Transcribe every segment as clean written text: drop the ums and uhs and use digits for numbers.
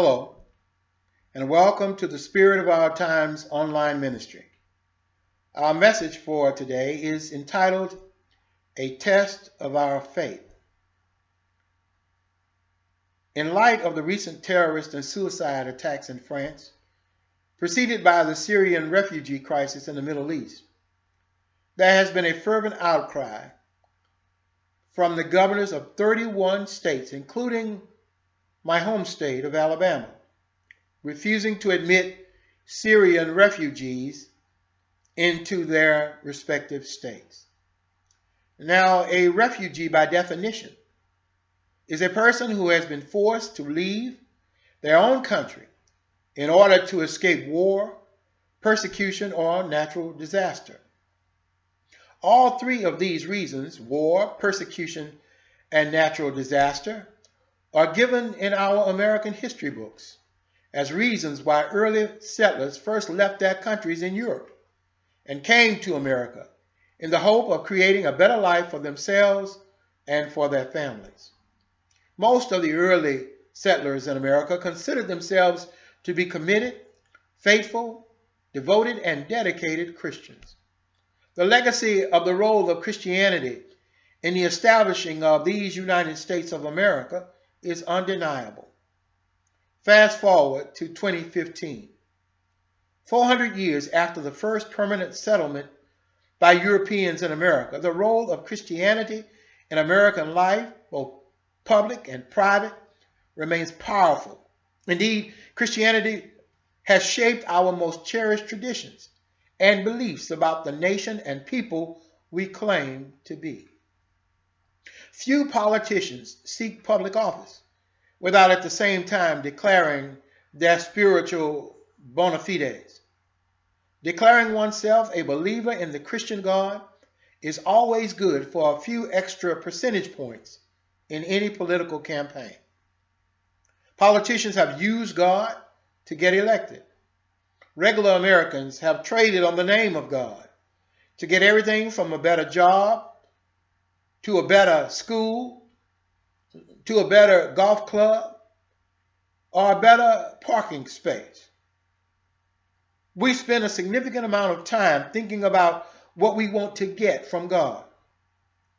Hello, and welcome to the Spirit of Our Times online ministry. Our message for today is entitled, A Test of Our Faith. In light of the recent terrorist and suicide attacks in France, preceded by the Syrian refugee crisis in the Middle East, there has been a fervent outcry from the governors of 31 states, including my home state of Alabama, refusing to admit Syrian refugees into their respective states. Now, a refugee by definition is a person who has been forced to leave their own country in order to escape war, persecution, or natural disaster. All three of these reasons, war, persecution, and natural disaster, are given in our American history books as reasons why early settlers first left their countries in Europe and came to America in the hope of creating a better life for themselves and for their families. Most of the early settlers in America considered themselves to be committed, faithful, devoted, and dedicated Christians. The legacy of the role of Christianity in the establishing of these United States of America is undeniable. Fast forward to 2015. 400 years after the first permanent settlement by Europeans in America, the role of Christianity in American life, both public and private, remains powerful. Indeed, Christianity has shaped our most cherished traditions and beliefs about the nation and people we claim to be. Few politicians seek public office without at the same time declaring their spiritual bona fides. Declaring oneself a believer in the Christian God is always good for a few extra percentage points in any political campaign. Politicians have used God to get elected. Regular Americans have traded on the name of God to get everything from a better job, to a better school, to a better golf club, or a better parking space. We spend a significant amount of time thinking about what we want to get from God,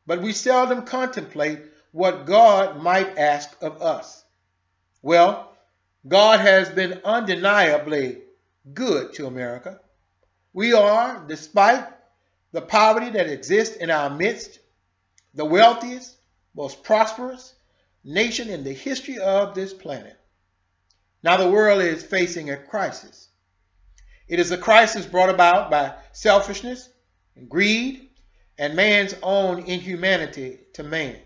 but we seldom contemplate what God might ask of us. Well, God has been undeniably good to America. We are, despite the poverty that exists in our midst, the wealthiest, most prosperous nation in the history of this planet. Now the world is facing a crisis. It is a crisis brought about by selfishness and greed and man's own inhumanity to man.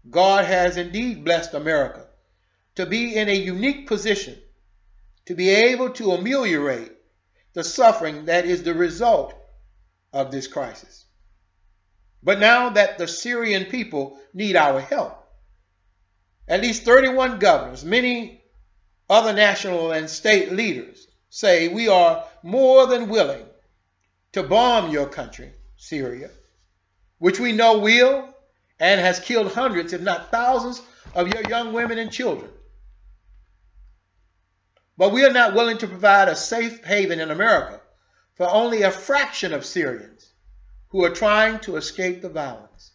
God has indeed blessed America to be in a unique position to be able to ameliorate the suffering that is the result of this crisis. But now that the Syrian people need our help, at least 31 governors, many other national and state leaders say we are more than willing to bomb your country, Syria, which we know will and has killed hundreds, if not thousands, of your young women and children. But we are not willing to provide a safe haven in America for only a fraction of Syrians who are trying to escape the violence.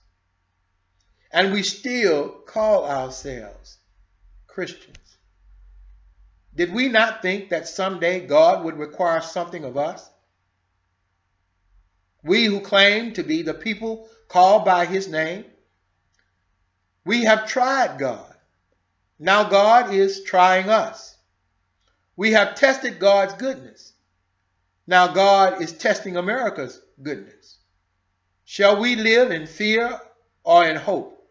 And we still call ourselves Christians. Did we not think that someday God would require something of us? We who claim to be the people called by his name, we have tried God. Now God is trying us. We have tested God's goodness. Now God is testing America's goodness. Shall we live in fear or in hope?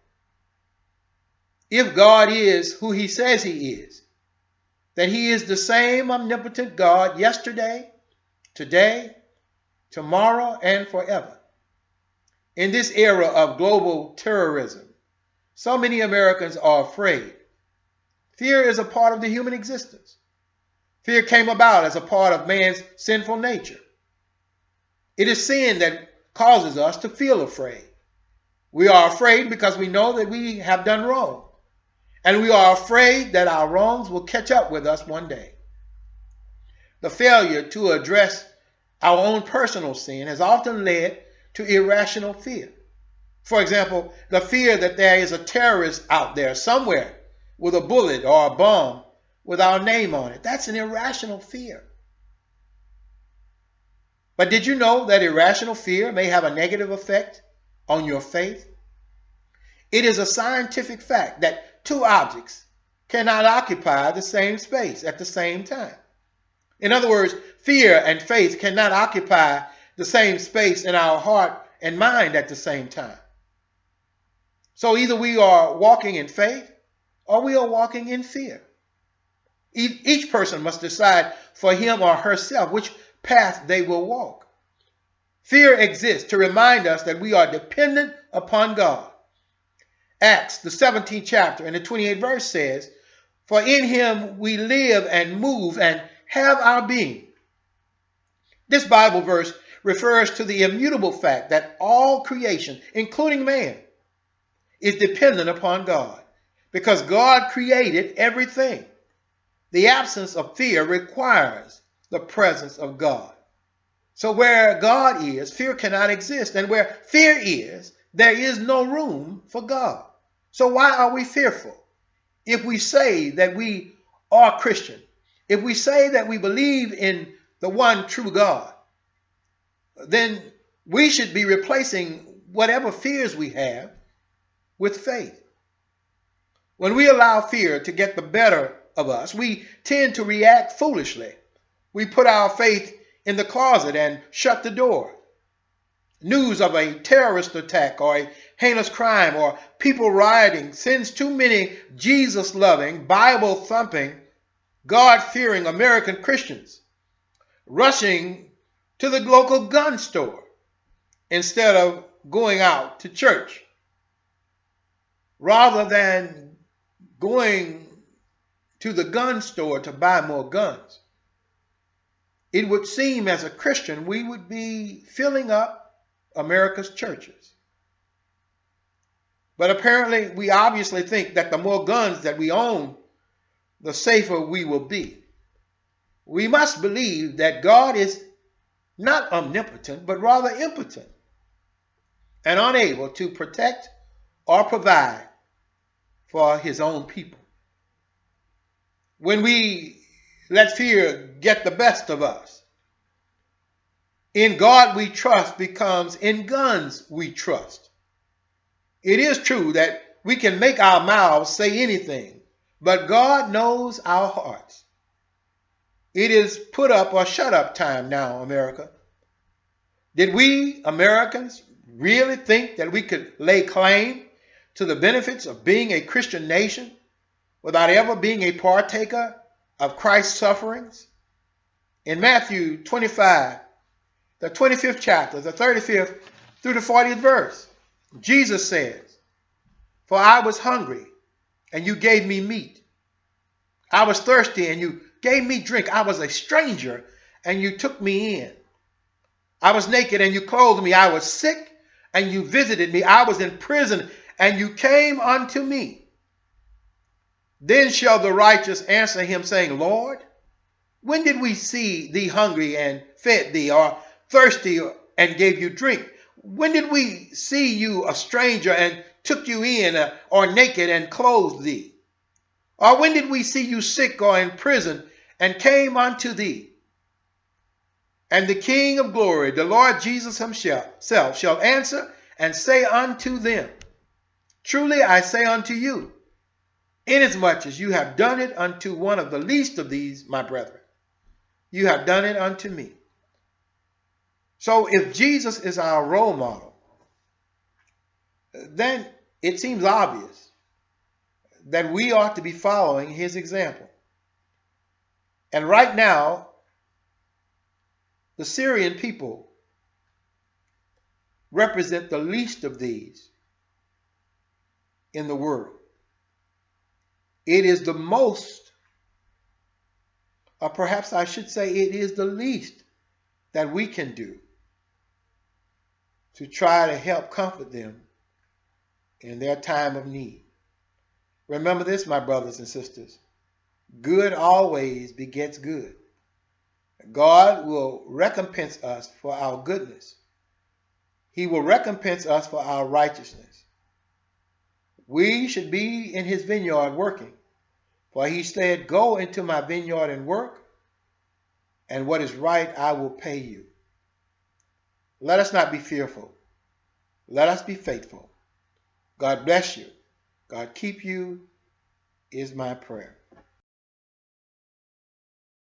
If God is who he says he is, then he is the same omnipotent God yesterday, today, tomorrow, and forever. In this era of global terrorism, so many Americans are afraid. Fear is a part of the human existence. Fear came about as a part of man's sinful nature. It is sin that causes us to feel afraid. We are afraid because we know that we have done wrong. and we are afraid that our wrongs will catch up with us one day. The failure to address our own personal sin has often led to irrational fear. For example, the fear that there is a terrorist out there somewhere with a bullet or a bomb with our name on it. That's an irrational fear. But did you know that irrational fear may have a negative effect on your faith? It is a scientific fact that two objects cannot occupy the same space at the same time. In other words, fear and faith cannot occupy the same space in our heart and mind at the same time. So either we are walking in faith or we are walking in fear. Each person must decide for him or herself which path they will walk. Fear exists to remind us that we are dependent upon God. Acts, the 17th chapter and the 28th verse says, "For in him we live and move and have our being." This Bible verse refers to the immutable fact that all creation, including man, is dependent upon God because God created everything. The absence of fear requires the presence of God. So where God is, fear cannot exist. And where fear is, there is no room for God. So why are we fearful? If we say that we are Christian, if we say that we believe in the one true God, then we should be replacing whatever fears we have with faith. When we allow fear to get the better of us, we tend to react foolishly. We put our faith in the closet and shut the door. News of a terrorist attack or a heinous crime or people rioting sends too many Jesus-loving, Bible-thumping, God-fearing American Christians rushing to the local gun store instead of going out to church. Rather than going to the gun store to buy more guns, it would seem as a Christian we would be filling up America's churches. But apparently we obviously think that the more guns that we own, the safer we will be. We must believe that God is not omnipotent, but rather impotent and unable to protect or provide for his own people. When we let fear get the best of us, in God we trust becomes in guns we trust. It is true that we can make our mouths say anything, but God knows our hearts. It is put up or shut up time now, America. Did we Americans really think that we could lay claim to the benefits of being a Christian nation without ever being a partaker of Christ's sufferings? In Matthew 25, the 25th chapter, the 35th through the 40th verse, Jesus says, "For I was hungry, and you gave me meat. I was thirsty, and you gave me drink. I was a stranger, and you took me in. I was naked, and you clothed me. I was sick, and you visited me. I was in prison, and you came unto me." Then shall the righteous answer him, saying, "Lord, when did we see thee hungry and fed thee, or thirsty and gave you drink? When did we see you a stranger and took you in, or naked and clothed thee? Or when did we see you sick or in prison and came unto thee?" And the King of glory, the Lord Jesus himself, shall answer and say unto them, "Truly I say unto you, inasmuch as you have done it unto one of the least of these, my brethren, you have done it unto me." So if Jesus is our role model, then it seems obvious that we ought to be following his example. And right now, the Syrian people represent the least of these in the world. It is the most, or perhaps I should say it is the least that we can do to try to help comfort them in their time of need. Remember this, my brothers and sisters. Good always begets good. God will recompense us for our goodness. He will recompense us for our righteousness. We should be in his vineyard working, for he said, "Go into my vineyard and work, and what is right I will pay you." Let us not be fearful. Let us be faithful. God bless you. God keep you is my prayer.